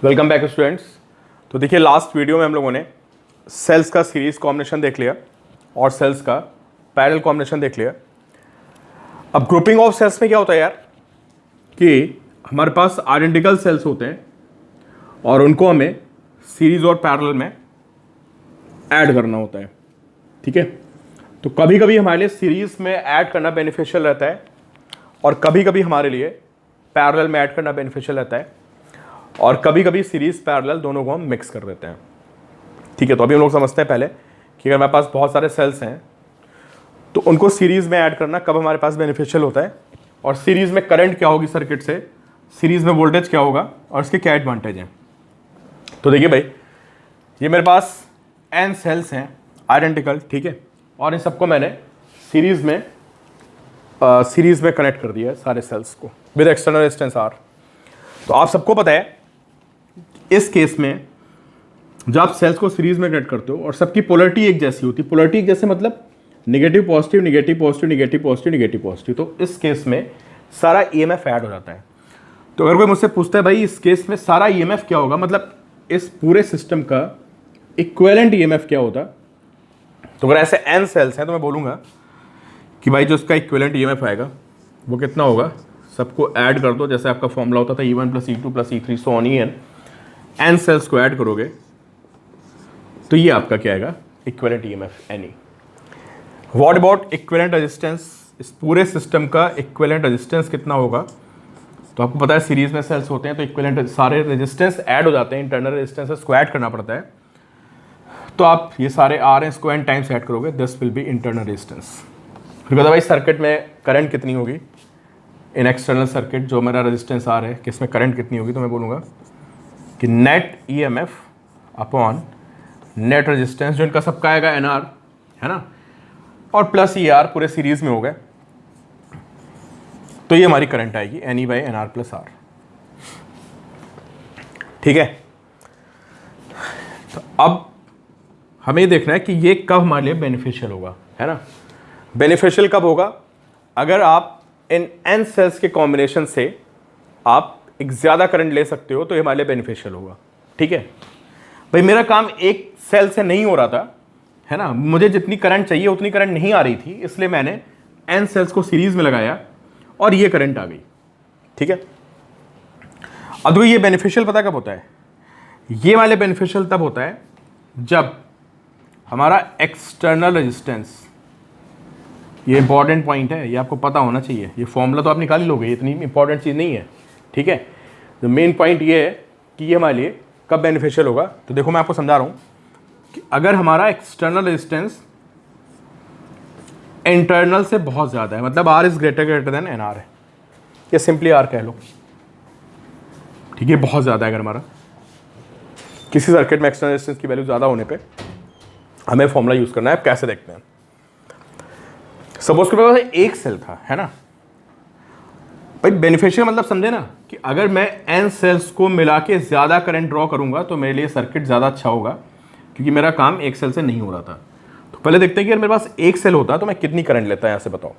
Welcome back students. तो देखिए last video में हम लोगों ने सेल्स का सीरीज कॉम्बिनेशन देख लिया और सेल्स का पैरेलल कॉम्बिनेशन देख लिया। अब ग्रुपिंग ऑफ सेल्स में क्या होता है यार कि हमारे पास आइडेंटिकल सेल्स होते हैं और उनको हमें सीरीज और पैरेलल में ऐड करना होता है। ठीक है, तो कभी कभी हमारे लिए सीरीज में ऐड करना बेनिफिशियल रहता है और कभी कभी हमारे लिए पैरेलल में ऐड करना बेनिफिशियल रहता है और कभी कभी सीरीज पैरेलल दोनों को हम मिक्स कर देते हैं। ठीक है, तो अभी हम लोग समझते हैं पहले कि अगर हमारे पास बहुत सारे सेल्स हैं तो उनको सीरीज में ऐड करना कब हमारे पास बेनिफिशियल होता है और सीरीज में करंट क्या होगी सर्किट से, सीरीज में वोल्टेज क्या होगा और इसके क्या एडवांटेज हैं। तो देखिए भाई, ये मेरे पास n सेल्स हैं आइडेंटिकल, ठीक है, और इन सबको मैंने सीरीज में कनेक्ट कर दिया है सारे सेल्स को विद एक्सटर्नल रेजिस्टेंस R। तो आप सबको पता है इस केस में जब आप सेल्स को सीरीज में कनेक्ट करते हो और सबकी पोलरिटी एक जैसी होती है, पोलरिटी एक जैसे मतलब negative positive negative positive negative positive negative positive, तो इस केस में सारा ईएमएफ ऐड हो जाता है। तो अगर कोई मुझसे पूछता है भाई इस केस में सारा ईएमएफ क्या होगा, मतलब इस पूरे सिस्टम का इक्विवेलेंट ईएमएफ क्या होता, तो अगर ऐसे n सेल्स हैं तो मैं बोलूँगा कि भाई जो इसका इक्विवेलेंट ईएमएफ आएगा वो कितना होगा, सबको ऐड कर दो, जैसे आपका फॉर्मूला होता था E1 + E2 + E3 so on n cells को ऐड करोगे तो ये आपका क्या आएगा, equivalent EMF NE। What about equivalent resistance, इस पूरे सिस्टम का इक्विवेलेंट रेजिस्टेंस कितना होगा, तो आपको पता है सीरीज में सेल्स होते हैं तो इक्विवेलेंट सारे रेजिस्टेंस ऐड हो जाते हैं, इंटरनल रेजिस्टेंस को ऐड करना पड़ता है। तो आप ये सारे R हैं इसको n टाइम्स ऐड करोगे, this will B internal resistance. फिर कहता भाई सर्किट में करंट कितनी होगी इन एक्सटर्नल सर्किट, जो मेरा रेजिस्टेंस R है कि इसमें करंट कितनी होगी, तो मैं बोलूँगा कि net EMF upon net resistance, जो इनका सबका आएगा NR है ना, और प्लस ER पूरे सीरीज में हो गए, तो ये हमारी करंट आएगी NE/NR + R। ठीक है, तो अब हमें ये देखना है कि ये कब हमारे लिए बेनिफिशियल होगा, है ना। बेनिफिशियल कब होगा, अगर आप इन n सेल्स के कॉम्बिनेशन से आप एक ज़्यादा करंट ले सकते हो तो ये हमारे लिए बेनिफिशियल होगा। ठीक है भाई, मेरा काम एक सेल से नहीं हो रहा था, है ना, मुझे जितनी करंट चाहिए उतनी करंट नहीं आ रही थी, इसलिए मैंने n सेल्स को सीरीज में लगाया और ये करंट आ गई। ठीक है, अब ये बेनिफिशियल पता कब होता है, ये वाले बेनिफिशियल तब होता है जब हमारा एक्सटर्नल रेजिस्टेंस, ये इंपॉर्टेंट पॉइंट है, ये आपको पता होना चाहिए, ये फॉर्मूला तो आप निकाल ही लोगे, ये इतनी इंपॉर्टेंट चीज़ नहीं है। ठीक है, तो मेन पॉइंट ये है कि ये हमारे लिए कब बेनिफिशियल होगा, तो देखो मैं आपको समझा रहा हूँ कि अगर हमारा एक्सटर्नल रेजिस्टेंस इंटरनल से बहुत ज़्यादा है, मतलब R is greater than NR है, या सिंपली R कह लो, ठीक है, बहुत ज़्यादा है। अगर हमारा किसी सर्किट में एक्सटर्नल रेजिस्टेंस की वैल्यू ज़्यादा होने पे हमें फॉर्मूला यूज़ करना है। अब कैसे देखते हैं, सपोज के पास एक सेल था, है ना भाई, बेनिफिशियल मतलब समझे ना कि अगर मैं n सेल्स को मिला के ज़्यादा करंट ड्रॉ करूंगा तो मेरे लिए सर्किट ज़्यादा अच्छा होगा, क्योंकि मेरा काम एक सेल से नहीं हो रहा था। तो पहले देखते हैं कि अगर मेरे पास एक सेल होता तो मैं कितनी करंट लेता, यहाँ से बताओ।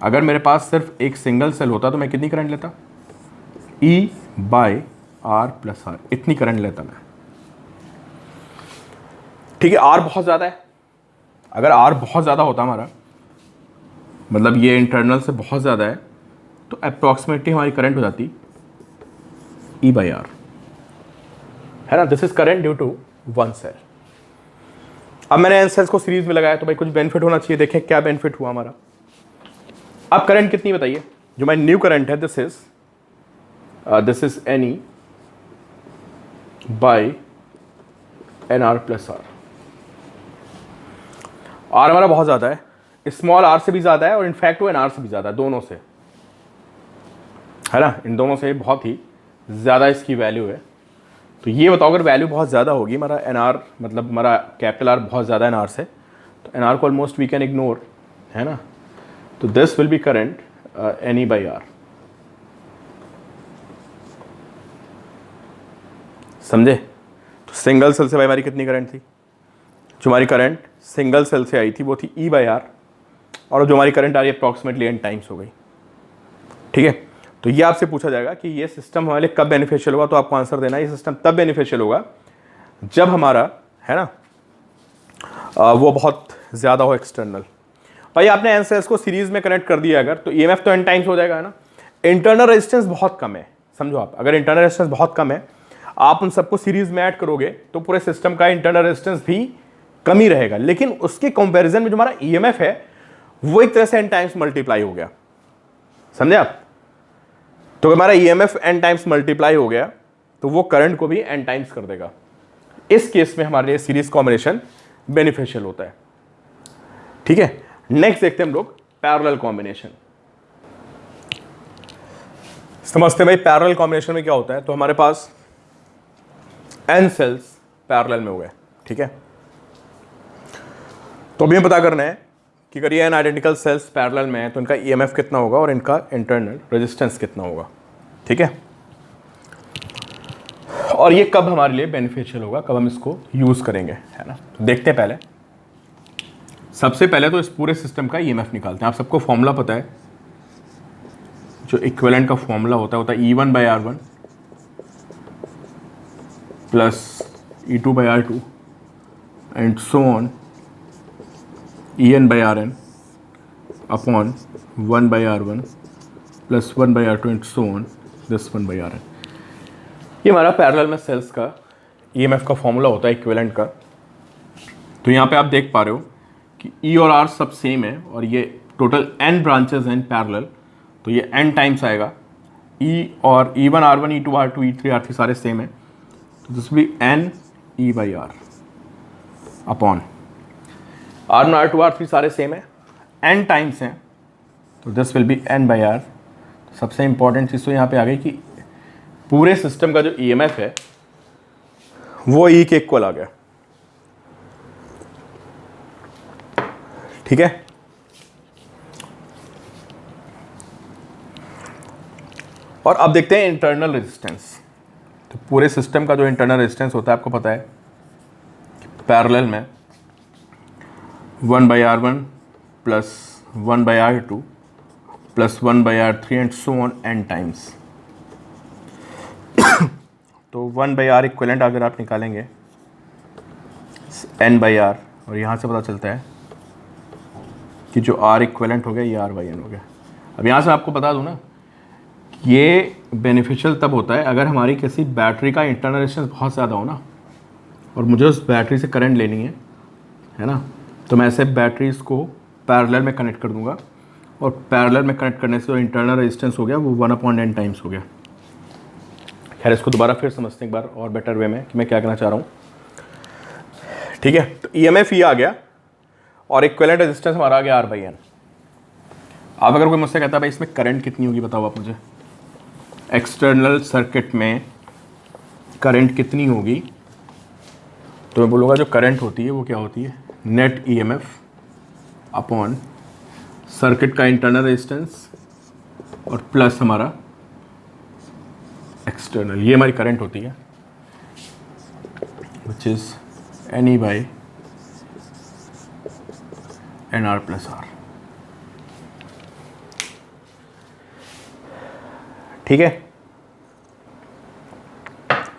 अगर मेरे पास सिर्फ एक सिंगल सेल होता तो मैं कितनी करंट लेता, E/R + R, इतनी करंट लेता मैं। ठीक है, R बहुत ज़्यादा है, अगर R बहुत ज़्यादा होता हमारा, मतलब ये इंटरनल से बहुत ज़्यादा है, तो अप्रॉक्सीमेटली हमारी करंट हो जाती E/R, है ना। This is current due to one cell. अब मैंने n सेल्स को सीरीज में लगाया तो भाई कुछ बेनिफिट होना चाहिए, देखें क्या बेनिफिट हुआ हमारा। अब करंट कितनी बताइए, जो हमारी न्यू करंट है, this is NE/NR + R। R हमारा बहुत ज़्यादा है, स्मॉल r से भी ज़्यादा है और इनफैक्ट वो NR से भी ज़्यादा है, दोनों से, है ना, इन दोनों से बहुत ही ज़्यादा इसकी वैल्यू है। तो ये बताओ अगर वैल्यू बहुत ज़्यादा होगी, हमारा NR मतलब हमारा कैपिटल R बहुत ज़्यादा है NR से, तो NR को ऑलमोस्ट वी कैन इग्नोर, है ना। तो this will B current NE/R। समझे, तो सिंगल सेल से भाई हमारी कितनी करंट थी, जो हमारी करंट सिंगल सेल से आई थी वो थी E/R, और जो हमारी करंट आ रही है अप्रॉक्सीमेटली n टाइम्स हो गई। ठीक है, तो ये आपसे पूछा जाएगा कि ये सिस्टम हमारे लिए कब बेनिफिशियल होगा, तो आपको आंसर देना है ये सिस्टम तब बेनिफिशियल होगा जब हमारा, है ना, वो बहुत ज़्यादा हो एक्सटर्नल। भाई आपने एन सेल्स को सीरीज में कनेक्ट कर दिया अगर, तो ईएमएफ तो एन टाइम्स हो जाएगा, है ना। इंटरनल रेजिस्टेंस बहुत कम है, समझो आप, अगर इंटरनल रेजिस्टेंस बहुत कम है, आप उन सबको सीरीज में ऐड करोगे तो पूरे सिस्टम का इंटरनल रेजिस्टेंस भी कम ही रहेगा, लेकिन उसके कंपैरिजन में जो हमारा ईएमएफ है वो एक तरह से एन टाइम्स मल्टीप्लाई हो गया, समझे आप। तो हमारा ईएमएफ एन टाइम्स मल्टीप्लाई हो गया तो वो करंट को भी एन टाइम्स कर देगा। इस केस में हमारे लिए सीरीज कॉम्बिनेशन बेनिफिशियल होता है, ठीक है। नेक्स्ट देखते हैं हम लोग पैरेलल कॉम्बिनेशन। समझते हैं भाई पैरेलल कॉम्बिनेशन में क्या होता है। तो हमारे पास एन सेल्स पैरेलल में हो गए, ठीक है। तो अभी हमें पता करना है कि अगर ये एन आइडेंटिकल सेल्स पैरेलल में है तो इनका ईएमएफ कितना होगा और इनका इंटरनल रेजिस्टेंस कितना होगा, ठीक है। और ये कब हमारे लिए बेनिफिशियल होगा, कब हम इसको यूज करेंगे, है ना। तो देखते हैं पहले, सबसे पहले तो इस पूरे सिस्टम का ईएमएफ निकालते हैं। आप सबको फॉर्मूला पता है, जो इक्विवेलेंट का फॉर्मूला होता है E1/R1 plus E2/R2 and so on En/Rn upon 1/R1 plus 1/R2 and so on this 1/Rn। ये हमारा पैरेलल में सेल्स का ईएमएफ का फॉर्मूला होता है इक्विवेलेंट का। तो यहाँ पे आप देख पा रहे हो कि E और R सब सेम है और ये टोटल n ब्रांचेस हैं पैरेलल, तो ये n टाइम्स आएगा। E और E1 R1 E2 R2 E3 R3 सारे सेम है, तो this will B n E/R upon R1 R2 R3 सारे सेम है, n टाइम्स हैं, तो दिस विल बी n/R। सबसे इंपॉर्टेंट चीज़ तो यहाँ पे आ गई कि पूरे सिस्टम का जो ईएमएफ है वो E के इक्वल आ गया, ठीक है। और अब देखते हैं इंटरनल रेजिस्टेंस। तो पूरे सिस्टम का जो इंटरनल रेजिस्टेंस होता है आपको पता है पैरेलल में 1/R1 plus 1/R2 plus 1/R3 and so on n times. तो 1/R इक्विवेलेंट अगर आप निकालेंगे n/R, और यहाँ से पता चलता है कि जो R इक्विवेलेंट हो गया ये R/N हो गया। अब यहाँ से आपको बता दूँ ना, ये बेनिफिशियल तब होता है अगर हमारी किसी बैटरी का इंटरनल रेजिस्टेंस बहुत ज़्यादा हो ना, और मुझे उस बैटरी से करंट लेनी है ना, तो मैं ऐसे बैटरीज को पैरेलल में कनेक्ट कर दूंगा, और पैरेलल में कनेक्ट करने से जो इंटरनल रेजिस्टेंस हो गया वो 1/n टाइम्स हो गया। खैर इसको दोबारा फिर समझते हैं एक बार और बेटर वे में कि मैं क्या कहना चाह रहा हूँ, ठीक है। तो ईएमएफ ये आ गया और इक्विवेलेंट रेजिस्टेंस हमारा आ गया R/N। अब अगर कोई मुझसे कहता है भाई इसमें करंट कितनी होगी बताओ आप मुझे, एक्सटर्नल सर्किट में करंट कितनी होगी, तो मैं बोलूँगा जो करंट होती है वो क्या होती है, नेट ईएमएफ अपॉन सर्किट का इंटरनल रेजिस्टेंस और प्लस हमारा एक्सटर्नल, ये हमारी करंट होती है, which is NE/NR plus R, ठीक है।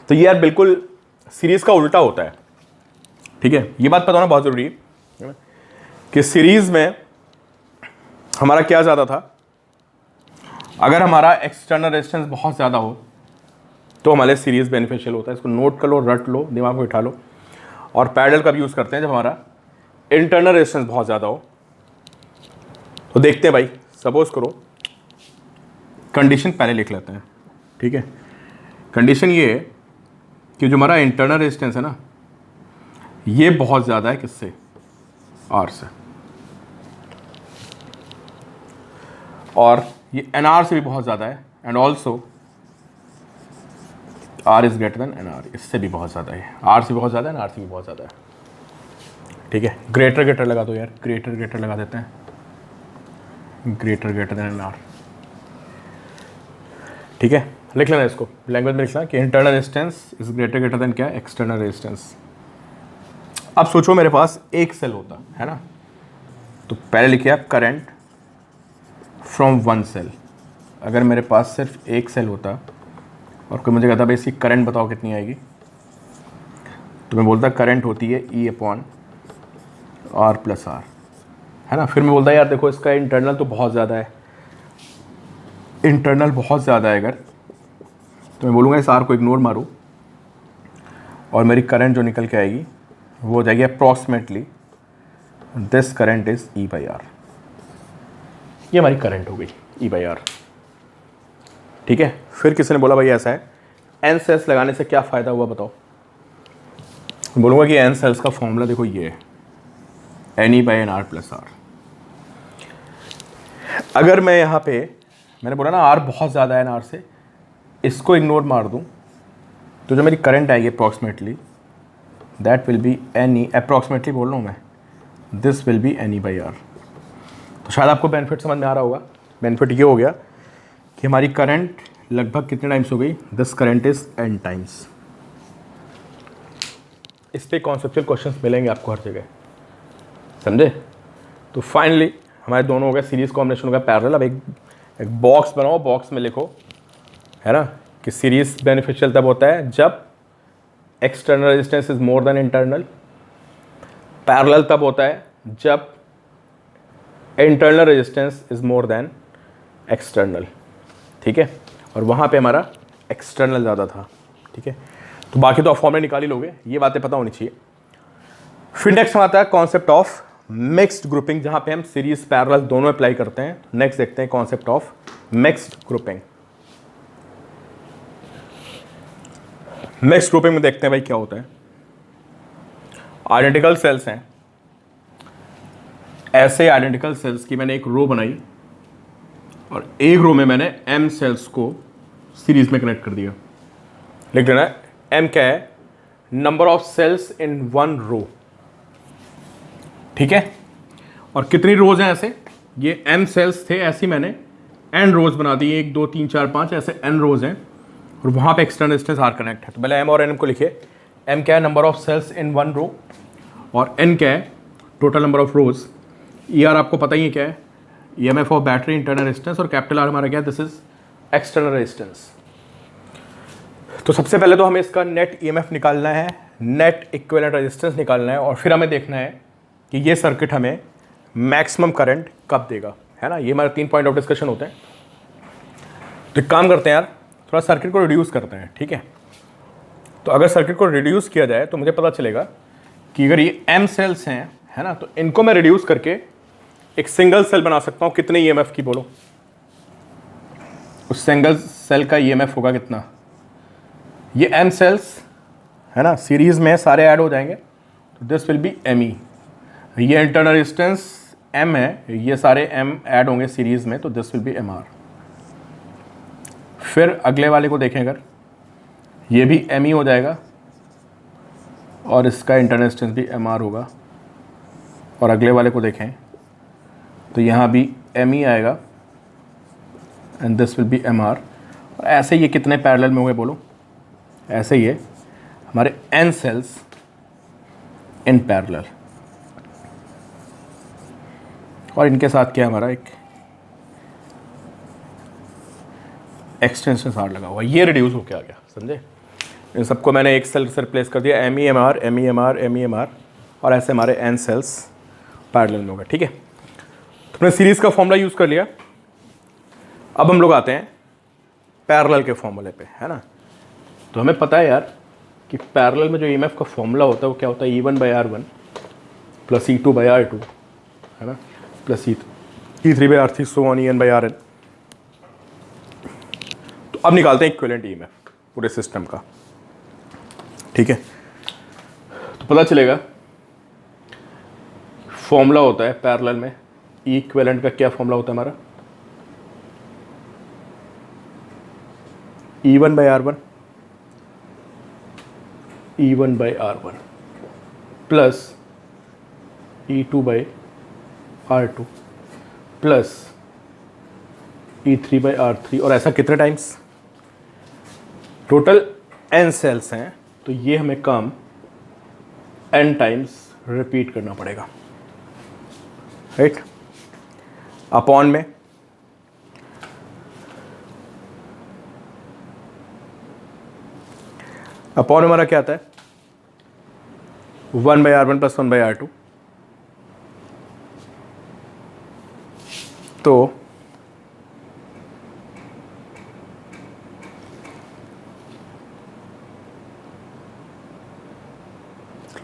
तो ये यार बिल्कुल सीरीज का उल्टा होता है, ठीक है। ये बात पता होना बहुत जरूरी है कि सीरीज में हमारा क्या ज़्यादा था, अगर हमारा एक्सटर्नल रेजिस्टेंस बहुत ज़्यादा हो तो हमारे सीरीज बेनिफिशियल होता है। इसको नोट कर लो, रट लो, दिमाग में उठा लो। और पैरेलल कब यूज़ करते हैं, जब हमारा इंटरनल रेजिस्टेंस बहुत ज़्यादा हो। तो देखते हैं भाई, सपोज करो कंडीशन पहले लिख लेते हैं, ठीक है। कंडीशन ये है कि जो हमारा इंटरनल रेजिस्टेंस है ना, ये बहुत ज़्यादा है किससे, R से, और ये NR से भी बहुत ज़्यादा है, and also R is greater than NR, इससे भी बहुत ज़्यादा है, R से भी बहुत ज़्यादा है, NR से भी बहुत ज़्यादा है, ठीक है। ग्रेटर ग्रेटर लगा दो यार, ग्रेटर ग्रेटर लगा देते हैं, ग्रेटर ग्रेटर देन NR, ठीक है। लिख लेना इसको, लैंग्वेज में लिखना कि internal resistance is greater greater than क्या, एक्सटर्नल रेजिस्टेंस। अब सोचो मेरे पास एक सेल होता है ना, तो पहले लिखिए आप करंट फ्रॉम वन सेल, अगर मेरे पास सिर्फ एक सेल होता और कोई मुझे कहता भाई इसकी करंट बताओ कितनी आएगी, तो मैं बोलता करंट होती है E upon R plus R, है ना। फिर मैं बोलता यार देखो इसका इंटरनल तो बहुत ज़्यादा है, इंटरनल बहुत ज़्यादा है अगर, तो मैं बोलूँगा इस R को इग्नोर मारूँ और मेरी करंट जो निकल के आएगी वो हो जाएगी approximately this current is E by R. ये हमारी करंट हो गई E बाई आर, ठीक है। फिर किसी ने बोला भाई ऐसा है, N सेल्स लगाने से क्या फ़ायदा हुआ बताओ। बोलूँगा कि N सेल्स का फॉर्मूला देखो ये है NE by NR plus R. अगर मैं यहाँ पे, मैंने बोला ना R बहुत ज़्यादा है NR से, इसको इग्नोर मार दूँ तो जो मेरी करंट आएगी approximately that will be NE, approximately बोल रहा हूँ मैं, this will be NE by R. तो शायद आपको बेनिफिट समझ में आ रहा होगा। बेनिफिट ये हो गया कि हमारी करंट लगभग कितने टाइम्स हो गई, this current is N times. इस पे कॉन्सेप्चुअल क्वेश्चंस मिलेंगे आपको हर जगह, समझे। तो फाइनली हमारे दोनों हो गए, सीरीज कॉम्बिनेशन हो गया पैरेलल। अब एक बॉक्स बनाओ, बॉक्स में लिखो, है ना, कि सीरीज बेनिफिशियल तब होता है जब external resistance is more than internal, parallel तब होता है जब internal resistance is more than external, ठीक है। और वहाँ पे हमारा एक्सटर्नल ज़्यादा था, ठीक है। तो बाकी तो आप फॉर्मूले निकाल ही लोगे, ये बातें पता होनी चाहिए। फिर नेक्स्ट आता है कॉन्सेप्ट ऑफ मिक्स्ड ग्रुपिंग, जहाँ पे हम सीरीज पैरेलल दोनों अप्लाई करते हैं। नेक्स्ट देखते हैं concept of mixed grouping. Mixed grouping में देखते हैं भाई क्या होता है। आइडेंटिकल सेल्स हैं, ऐसे आइडेंटिकल सेल्स की मैंने एक रो बनाई और एक रो में मैंने M सेल्स को सीरीज में कनेक्ट कर दिया। लिख देना है M क्या है, number of cells in one row, ठीक है। और कितनी रोज हैं ऐसे, ये M सेल्स थे, ऐसी मैंने N रोज बना दी, 1 2 3 4 5 ऐसे N रोज हैं और वहाँ पे एक्सटर्नल रेजिस्टेंस R कनेक्ट है। तो पहले M और N को लिखिए। M क्या है, number of cells in one row, और N क्या है, total number of rows. ER आपको पता ही है क्या है, EMF of battery, internal resistance, और कैपिटल R हमारा क्या है, दिस इज एक्सटर्नल रेजिस्टेंस। तो सबसे पहले तो हमें इसका नेट EMF निकालना है, नेट इक्विवेलेंट रेजिस्टेंस निकालना है, और फिर हमें देखना है कि ये सर्किट हमें मैक्सिमम करंट कब देगा, है ना। ये हमारे 3 पॉइंट ऑफ डिस्कशन होते हैं। तो एक काम करते हैं यार, थोड़ा सर्किट को रिड्यूस करते हैं, ठीक है। तो अगर सर्किट को रिड्यूस किया जाए तो मुझे पता चलेगा कि अगर ये M सेल्स हैं, है ना, तो इनको मैं रिड्यूस करके एक सिंगल सेल बना सकता हूँ। कितने EMF की बोलो, उस सिंगल सेल का EMF होगा कितना। ये M सेल्स, है ना, सीरीज में सारे ऐड हो जाएंगे, तो दिस विल बी ME। ये इंटरनल रेजिस्टेंस M है, ये सारे M ऐड होंगे सीरीज में, तो दिस विल बी MR। फिर अगले वाले को देखें, अगर ये भी ME हो जाएगा और इसका इंटरनल रेजिस्टेंस भी MR होगा, और अगले वाले को देखें तो यहाँ भी ME आएगा and this will B MR। और ऐसे ये कितने पैरेलल में हो गए बोलो, ऐसे ही है हमारे N सेल्स इन पैरेलल, और इनके साथ क्या हमारा एक एक्सटेंशन सार लगा हुआ, ये रिड्यूस होके आ गया, समझे। इन सबको मैंने एक सेल से रिप्लेस कर दिया, MEMR MEMR MEMR, और ऐसे हमारे N सेल्स पैरेलल में होगा, ठीक है। तो हमने सीरीज का फॉर्मूला यूज़ कर लिया। अब हम लोग आते हैं पैरेलल के फॉर्मूले पे, है ना। तो हमें पता है यार कि पैरेलल में जो EMF का फॉर्मूला होता है वो क्या होता है, E1/R1 प्लस E2/R2, है ना, plus E3/R3 so on EN/RN। तो अब निकालते हैं इक्विवेलेंट EMF पूरे सिस्टम का, ठीक है। तो पता चलेगा फॉर्मूला होता है पैरेलल में, ई इक्विवेलेंट का क्या फॉर्मूला होता है हमारा, E1/R1 plus E2/R2 plus E3/R3, और ऐसा कितने टाइम्स, टोटल N सेल्स हैं, तो ये हमें काम N टाइम्स रिपीट करना पड़ेगा, राइट। अपॉन में अपॉन हमारा क्या आता है 1/R1 + 1/R2। तो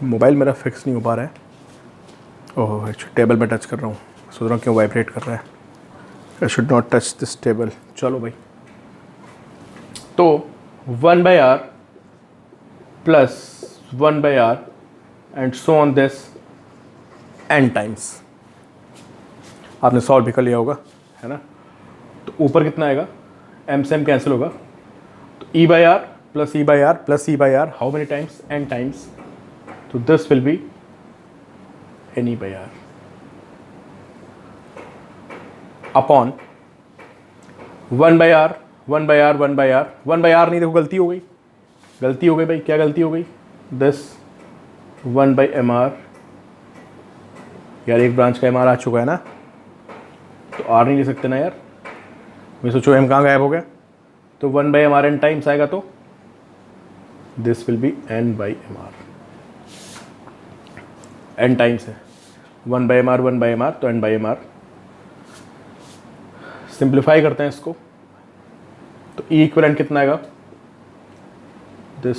मोबाइल मेरा फिक्स नहीं हो पा रहा है। ओह टेबल में टच कर रहा हूँ, सोच रहा हूँ क्यों वाइब्रेट कर रहा है। I should not touch this table. चलो भाई, तो 1/R + 1/R and so on this n times. आपने सॉल्व भी कर लिया होगा, है ना। तो ऊपर कितना आएगा, m से m कैंसिल होगा, तो E/R + E/R + E/R how many times, n times. तो this will be NE/R upon 1/R 1/R 1/R 1/R नहीं, देखो गलती हो गई, गलती हो गई भाई। क्या गलती हो गई, दिस 1/MR। यार एक ब्रांच का MR आ चुका है ना, तो R नहीं ले सकते ना यार। मैं सोचो M कहाँ गायब हो गया, तो 1/MR n टाइम्स आएगा, तो this will B n/MR। n times है, 1/MR 1/MR, तो n/MR। सिंप्लीफाई करते हैं इसको, तो E इक्वलेंट कितना आएगा, दिस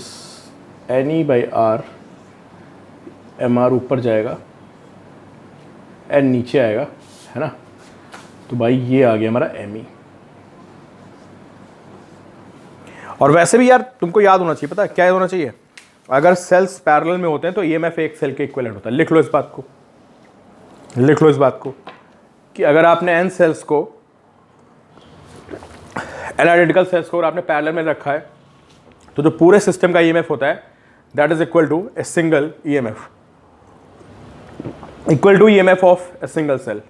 NE/R, MR ऊपर जाएगा, n नीचे आएगा, है ना। तो भाई ये आ गया हमारा ME। और वैसे भी यार तुमको याद होना चाहिए, पता है क्या याद होना चाहिए, अगर सेल्स पैरेलल में होते हैं तो EMF एक सेल के इक्विवेलेंट होता है। लिख लो इस बात को, लिख लो इस बात को, कि अगर आपने n सेल्स को, n आइडेंटिकल सेल्स को, और आपने पैरेलल में रखा है, तो जो पूरे सिस्टम का EMF होता है that is equal to a single EMF, equal to EMF of a single cell.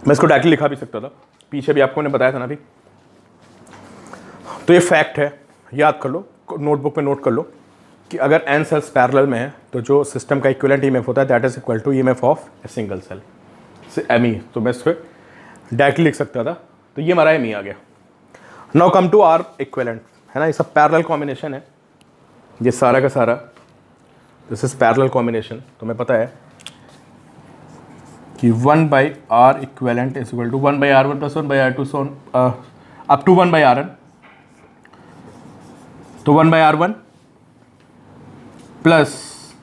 मैं इसको डायरेक्टली लिखा भी सकता था, पीछे भी आपको मैंने बताया था ना अभी। तो ये फैक्ट है, याद कर लो, नोटबुक में नोट कर कि अगर n सेल्स पैरेलल में है तो जो सिस्टम का इक्विवेलेंट EMF होता है that is equal to EMF of a single cell ME। तो मैं इसको डायरेक्टली लिख सकता था, तो ये हमारा ME आ गया। Now come to R equivalent, है ना। ये सब पैरेलल कॉम्बिनेशन है, ये सारा का सारा दिस इज पैरेलल कॉम्बिनेशन। तो मैं पता है कि 1/R equivalent is equal to 1/R1 + 1/R2 so up to 1/Rn। तो 1/R1 +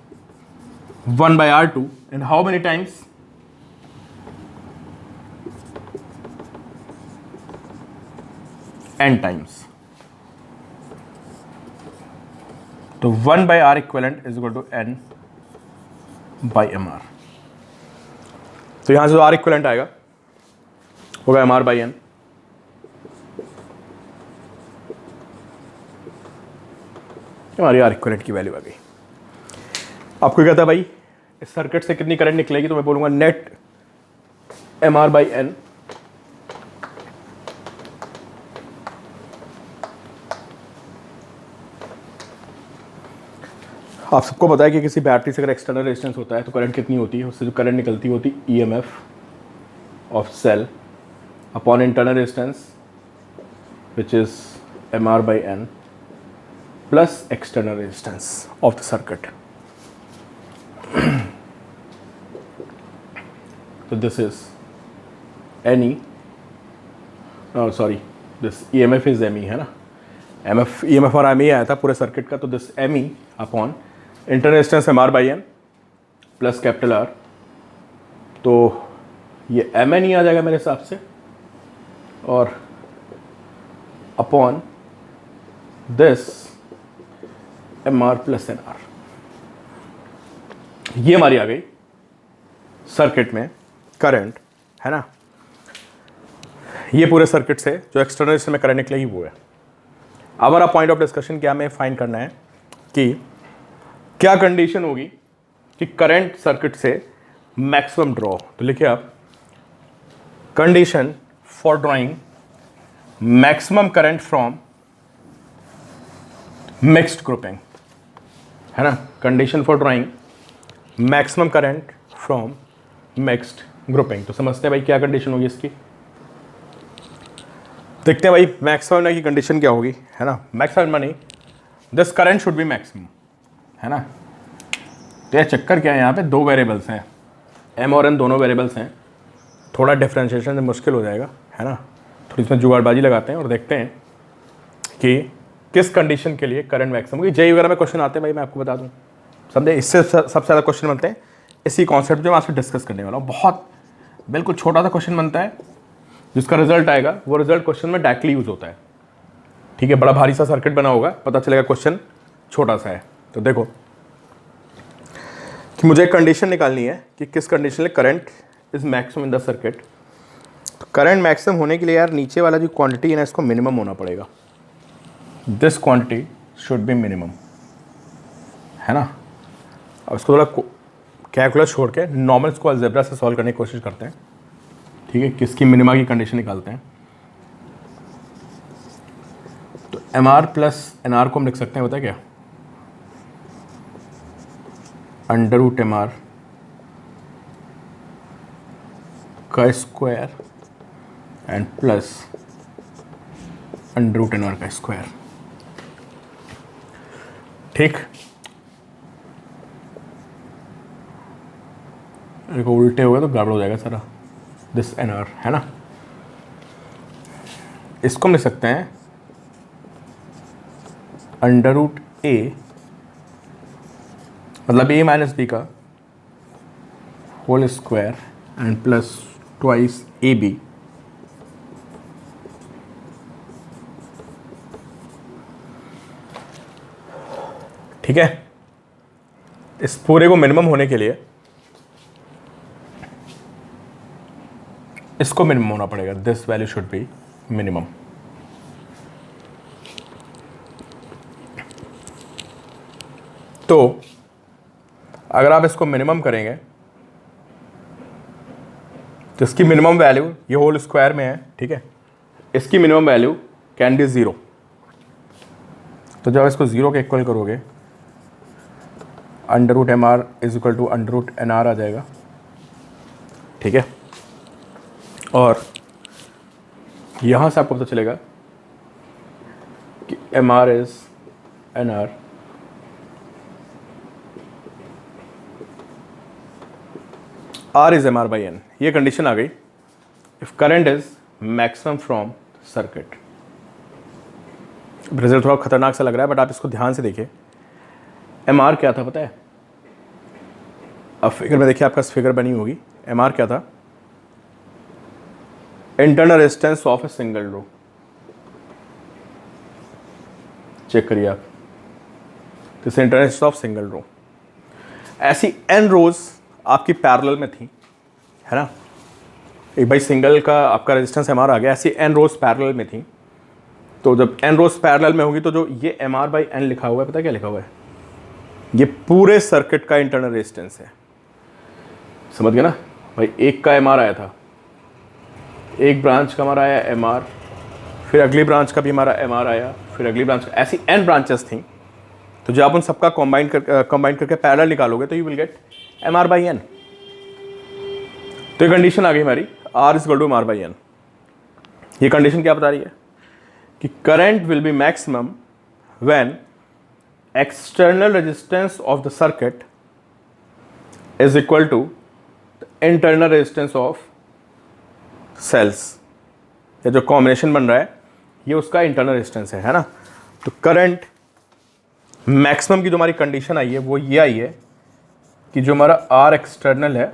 1/R2 and how many times, n times. तो 1/R equivalent is equal to n/MR। तो यहां से जो R इक्विवेलेंट आएगा होगा MR/n। हमारी R इक्विवेलेंट की वैल्यू आ गई। आपको क्या था भाई, इस सर्किट से कितनी करंट निकलेगी, तो मैं बोलूंगा नेट MR/n आप सबको पता है कि किसी बैटरी से अगर एक्सटर्नल रेजिस्टेंस होता है तो करंट कितनी होती है, उससे जो करंट निकलती होती EMF of cell upon internal resistance which is MR/n plus external resistance of the circuit. तो this is NE, sorry this EMF is ME, है ना। EMF और ME आया था पूरे सर्किट का, तो this ME upon internal resistance MR/n plus capital R। तो ये MN ही आ जाएगा मेरे हिसाब से, और अपॉन दिस MR + NR। ये हमारी आ गई सर्किट में करंट, है ना। ये पूरे सर्किट से जो एक्सटर्नल रेजिस्टेंस में करंट निकलेगी वो है। अब हमारा पॉइंट ऑफ डिस्कशन क्या हमें फाइंड करना है कि क्या कंडीशन होगी कि करंट सर्किट से मैक्सिमम ड्रॉ। तो लिखिए आप, condition for drawing maximum current from mixed grouping, है ना। Condition for drawing maximum current from mixed grouping. तो समझते हैं भाई क्या कंडीशन होगी इसकी। देखते हैं भाई मैक्सिमम की कंडीशन क्या होगी, है ना। मैक्सिमम नहीं, this current should be maximum, है ना। तो यह चक्कर क्या है, यहाँ पे दो वेरिएबल्स हैं, एम और एन दोनों वेरिएबल्स हैं, थोड़ा डिफ्रेंशिएशन मुश्किल हो जाएगा, है ना। थोड़ी इसमें जुगाड़बाजी लगाते हैं और देखते हैं कि किस कंडीशन के लिए करंट मैक्सिमम होगी। जेई वगैरह में क्वेश्चन आते हैं भाई, मैं आपको बता दूँ, समझे। इससे सबसे ज़्यादा क्वेश्चन बनते हैं इसी कॉन्सेप्ट जो मैं आपसे डिस्कस करने वाला हूँ। बहुत बिल्कुल छोटा सा क्वेश्चन बनता है, जिसका रिजल्ट आएगा वो रिजल्ट क्वेश्चन में डायरेक्टली यूज होता है, ठीक है। बड़ा भारी सा सर्किट बना होगा, पता चलेगा क्वेश्चन छोटा सा है। तो देखो कि मुझे एक कंडीशन निकालनी है कि किस कंडीशन में current is maximum in the circuit. तो करंट मैक्सिमम होने के लिए यार नीचे वाला जो क्वांटिटी है ना, इसको मिनिमम होना पड़ेगा। This quantity should be minimum, है ना। अब इसको थोड़ा कैलकुलस छोड़ के नॉर्मल इसको अलजेब्रा से सॉल्व करने की कोशिश करते हैं, ठीक है। किसकी मिनिमा की कंडीशन निकालते हैं। तो M R plus N R को हम लिख सकते हैं, होता है क्या, अंडर रूट एम आर का square and plus under root N R का स्क्वायर, ठीक। देखो उल्टे हो गए तो गड़बड़ हो जाएगा सारा, दिस एन आर, है ना। इसको हम लिख सकते हैं अंडर रूट ए, मतलब ए माइनस बी का whole square and plus twice A B, ठीक है। इस पूरे को मिनिमम होने के लिए इसको मिनिमम होना पड़ेगा, this value should be minimum. तो अगर आप इसको मिनिमम करेंगे तो इसकी मिनिमम वैल्यू ये होल स्क्वायर में है, ठीक है। इसकी मिनिमम वैल्यू कैन बी 0। तो जब इसको 0 के इक्वल करोगे, under root M R is equal to under root N R आ जाएगा, ठीक है। और यहां से आपको पता चलेगा कि M R is N R, R is M R by N. ये कंडीशन आ गई if current is maximum from circuit. Result थोड़ा खतरनाक सा लग रहा है, बट आप इसको ध्यान से देखिए। एम आर क्या था पता है, अब फिगर में देखिए, आपका फिगर बनी होगी। एम आर क्या था, internal resistance of a single row. Check करिए आप, this internal resistance of single row. ऐसी एन रोज आपकी पैरेलल में थी, है ना। एक भाई सिंगल का आपका रेजिस्टेंस एम आर आ गया, ऐसी एन रोज पैरेलल में थी। तो जब एन रोज पैरेलल में होगी तो जो ये एम आर बाई एन लिखा हुआ है, पता है क्या लिखा हुआ है, ये पूरे सर्किट का इंटरनल रेजिस्टेंस है। समझ गए ना भाई। एक का एम आर आया था, एक ब्रांच का हमारा आया एम आर, फिर अगली ब्रांच का भी हमारा एम आर आया, फिर अगली ब्रांच का, ऐसी एन ब्रांचेस थी। तो जब आप उन सबका कंबाइन करके पैरेलल निकालोगे तो you will get M R by N. तो ये कंडीशन आ गई हमारी, R is equal to M R by N. ये कंडीशन क्या बता रही है कि current will be maximum when external resistance of the circuit is equal to the internal resistance of cells. ये जो कॉम्बिनेशन बन रहा है ये उसका इंटरनल रेजिस्टेंस है ना। तो करंट मैक्सिमम की जो हमारी कंडीशन आई है वो ये आई है कि जो हमारा आर एक्सटर्नल है,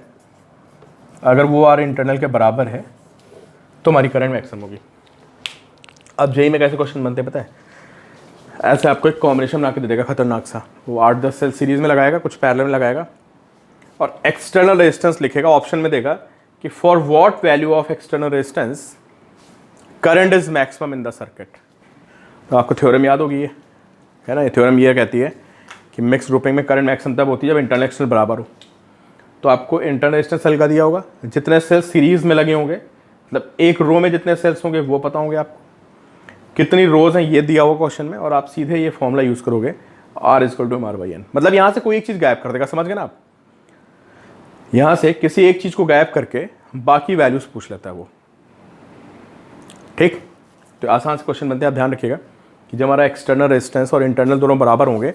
अगर वो आर इंटरनल के बराबर है तो हमारी करंट मैक्सिमम होगी। अब जेई में कैसे क्वेश्चन बनते हैं पता है, ऐसे आपको एक कॉम्बिनेशन बना के दे देगा खतरनाक सा, वो 8-10 सेल सीरीज में लगाएगा, कुछ पैरेलल में लगाएगा और एक्सटर्नल रेजिस्टेंस लिखेगा, ऑप्शन में देगा कि for what value of external resistance current is maximum in the circuit. तो आपको थ्योरम याद होगी ये, है ना। ये थ्योरम ये कहती है कि मिक्स ग्रुपिंग में करंट मैक्सिमम तब होती है जब इंटरनल एक्सटर्नल बराबर हो। तो आपको इंटरनल रेजिस्टेंस सेल का दिया होगा, जितने सेल सीरीज में लगे होंगे, मतलब एक रो में जितने सेल्स होंगे वो पता होंगे आपको, कितनी रोज हैं ये दिया हुआ क्वेश्चन में, और आप सीधे ये फॉर्मूला यूज करोगे, R is equal to M R by N. मतलब यहाँ से कोई एक चीज गायब कर देगा, समझ गए ना आप। यहाँ से किसी एक चीज को गायब करके बाकी वैल्यूज पूछ लेता है वो, ठीक। तो आसान से क्वेश्चन बनते हैं, आप ध्यान रखिएगा कि जब हमारा एक्सटर्नल रेजिस्टेंस और इंटरनल दोनों बराबर होंगे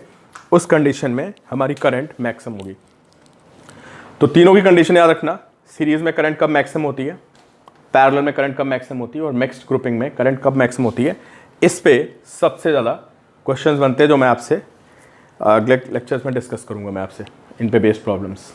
उस कंडीशन में हमारी करंट मैक्सिमम होगी। तो तीनों की कंडीशन याद रखना, सीरीज में करंट कब मैक्सिमम होती है, पैरेलल में करंट कब मैक्सिमम होती है और मिक्स्ड ग्रुपिंग में करंट कब मैक्सिमम होती है। इस पे सबसे ज़्यादा क्वेश्चंस बनते हैं जो मैं आपसे अगले लेक्चर्स में डिस्कस करूंगा मैं आपसे इन पे बेस्ड प्रॉब्लम्स।